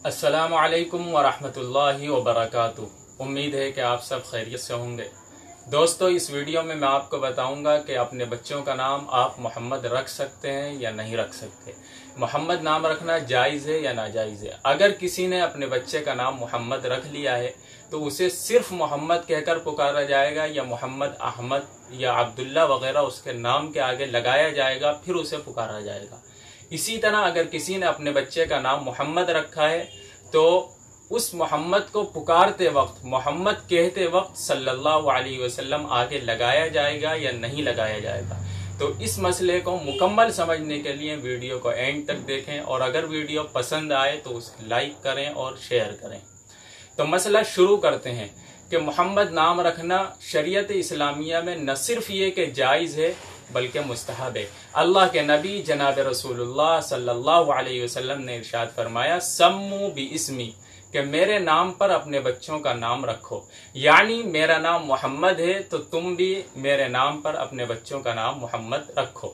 अस्सलामु अलैकुम वरहमतुल्लाहि वबरकातुहू। उम्मीद है कि आप सब खैरियत से होंगे। दोस्तों, इस वीडियो में मैं आपको बताऊंगा कि अपने बच्चों का नाम आप मोहम्मद रख सकते हैं या नहीं रख सकते। मोहम्मद नाम रखना जायज़ है या नाजायज़ है। अगर किसी ने अपने बच्चे का नाम मोहम्मद रख लिया है तो उसे सिर्फ मोहम्मद कहकर पुकारा जाएगा या मोहम्मद अहमद या अब्दुल्ला वगैरह उसके नाम के आगे लगाया जाएगा, फिर उसे पुकारा जाएगा। इसी तरह अगर किसी ने अपने बच्चे का नाम मोहम्मद रखा है तो उस मोहम्मद को पुकारते वक्त, मोहम्मद कहते वक्त सल्लल्लाहु अलैहि वसल्लम आगे लगाया जाएगा या नहीं लगाया जाएगा। तो इस मसले को मुकम्मल समझने के लिए वीडियो को एंड तक देखें और अगर वीडियो पसंद आए तो उसे लाइक करें और शेयर करें। तो मसला शुरू करते हैं कि मोहम्मद नाम रखना शरीयत इस्लामिया में न सिर्फ ये कि जायज़ है बल्कि मुस्तहब है। अल्लाह के नबी जनाब रसूलुल्लाह सल्लल्लाहु अलैहि वसल्लम ने इरशाद फरमाया, सम्मू बि इस्मी, कि मेरे नाम पर अपने बच्चों का नाम रखो। यानी मेरा नाम मोहम्मद है तो तुम भी मेरे नाम पर अपने बच्चों का नाम मोहम्मद रखो।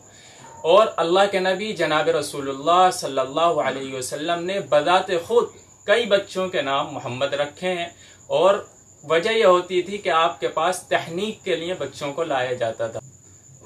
और अल्लाह के नबी जनाब रसूलुल्लाह सल्लल्लाहु अलैहि वसल्लम ने बजाते खुद कई बच्चों के नाम मोहम्मद रखे हैं और वजह यह होती थी कि आपके पास तहनीक के लिए बच्चों को लाया जाता था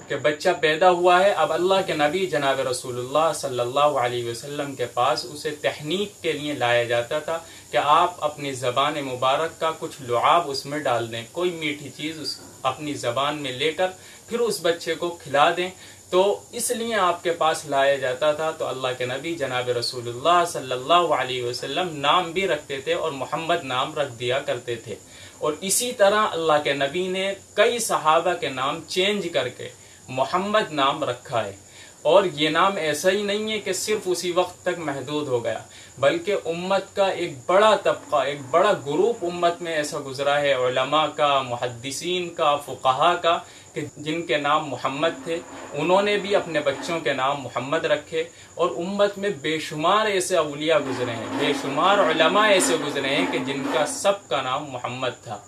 कि बच्चा पैदा हुआ है। अब अल्लाह के नबी जनाब रसूलुल्लाह सल्लल्लाहु अलैहि वसल्लम के पास उसे तहनीक के लिए लाया जाता था कि आप अपनी ज़बान मुबारक का कुछ लुआब उसमें डाल दें, कोई मीठी चीज़ अपनी ज़बान में लेकर फिर उस बच्चे को खिला दें। तो इसलिए आपके पास लाया जाता था। तो अल्लाह के नबी जनाब रसूलुल्लाह सल्लल्लाहु अलैहि वसल्लम नाम भी रखते थे और मोहम्मद नाम रख दिया करते थे। और इसी तरह अल्लाह के नबी ने कई सहाबा के नाम चेंज करके मोहम्मद नाम रखा है। और ये नाम ऐसा ही नहीं है कि सिर्फ उसी वक्त तक महदूद हो गया, बल्कि उम्मत का एक बड़ा तबका, एक बड़ा ग्रुप उम्मत में ऐसा गुजरा है, उलमा का, मुहद्दिसीन का, फुक़हा का, कि जिनके नाम मोहम्मद थे, उन्होंने भी अपने बच्चों के नाम मोहम्मद रखे। और उम्मत में बेशुमार ऐसे अवलिया गुजरे हैं, बेशुमार उलमा ऐसे गुजरे हैं कि जिनका सबका नाम मोहम्मद था।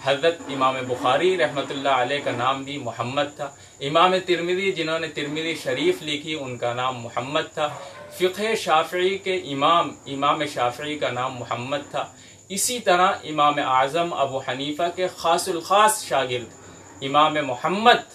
हज़रत इमाम बुखारी रहमतुल्लाह अलैह का नाम भी मोहम्मद था। इमाम तिरमिज़ी जिन्होंने तिरमिज़ी शरीफ लिखी उनका नाम मोहम्मद था। फ़िक़्ह शाफ़िई के इमाम शाफ़िई का नाम मोहम्मद था। इसी तरह इमाम आज़म अबू हनीफ़ा के ख़ासुल ख़ास शागिर्द इमाम मोहम्मद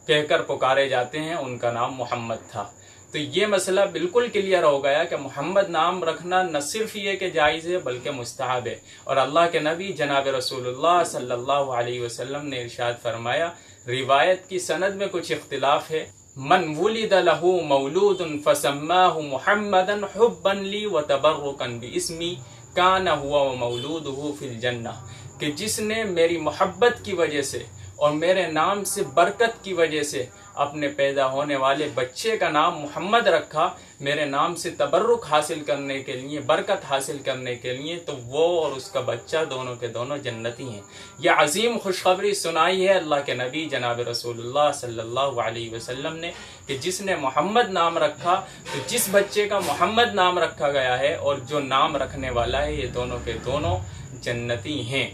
कहकर पुकारे जाते हैं, उनका नाम मोहम्मद था। तो ये मसला बिल्कुल क्लियर हो गया कि मोहम्मद नाम रखना न सिर्फ ये कि जायज़ है बल्कि मुस्तहब है। और अल्लाह के नबी जनाब रसूलुल्लाह सल्लल्लाहु अलैहि वसल्लम ने इरशाद फरमाया, रिवायत की सनद में कुछ इख्तिलाफ है, मन वुलिद लहू मौलूदुन फसम्माहु मुहम्मदन हुब्बन ली व तबर्रुकन बिइस्मी कान हुवा व मौलूदुहु फिल जन्नह, कि जिसने मेरी मोहब्बत की वजह से और मेरे नाम से बरकत की वजह से अपने पैदा होने वाले बच्चे का नाम मोहम्मद रखा, मेरे नाम से तबर्रुक हासिल करने के लिए, बरकत हासिल करने के लिए, तो वो और उसका बच्चा दोनों के दोनों जन्नती हैं। यह अजीम खुशखबरी सुनाई है अल्लाह के नबी जनाब रसूलुल्लाह सल्लल्लाहु अलैहि वसल्लम ने कि जिसने मोहम्मद नाम रखा, तो जिस बच्चे का मोहम्मद नाम रखा गया है और जो नाम रखने वाला है, ये दोनों के दोनों जन्नती हैं।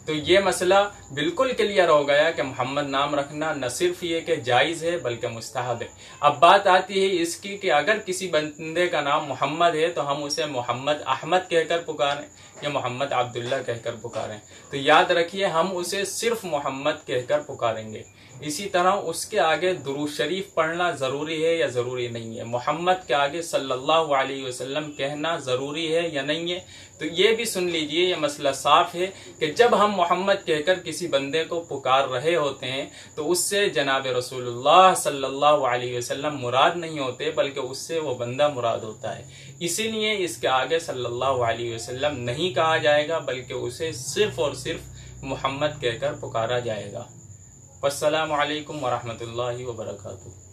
तो ये मसला बिल्कुल क्लियर हो गया कि मोहम्मद नाम रखना न सिर्फ ये कि जायज़ है बल्कि मुस्तहब है। अब बात आती है इसकी कि अगर किसी बंदे का नाम मोहम्मद है तो हम उसे मोहम्मद अहमद कहकर पुकारें या मोहम्मद अब्दुल्ला कहकर पुकारें। तो याद रखिए, हम उसे सिर्फ मोहम्मद कहकर पुकारेंगे। इसी तरह उसके आगे दुरूद शरीफ पढ़ना ज़रूरी है या ज़रूरी नहीं है, मोहम्मद के आगे सल्लल्लाहु अलैहि वसल्लम कहना ज़रूरी है या नहीं है। तो ये भी सुन लीजिए, ये मसला साफ है कि जब हम मोहम्मद कहकर किसी बंदे को पुकार रहे होते हैं तो उससे जनाब रसूलुल्लाह सल्लल्लाहु अलैहि वसल्लम मुराद नहीं होते, बल्कि उससे वो बंदा मुराद होता है। इसीलिए इसके आगे सल्लल्लाहु अलैहि वसल्लम नहीं कहा जाएगा, बल्कि उसे सिर्फ और सिर्फ मोहम्मद कहकर पुकारा जाएगा। अस्सलामु अलैकुम वरहमतुल्लाहि वबरकातुहू।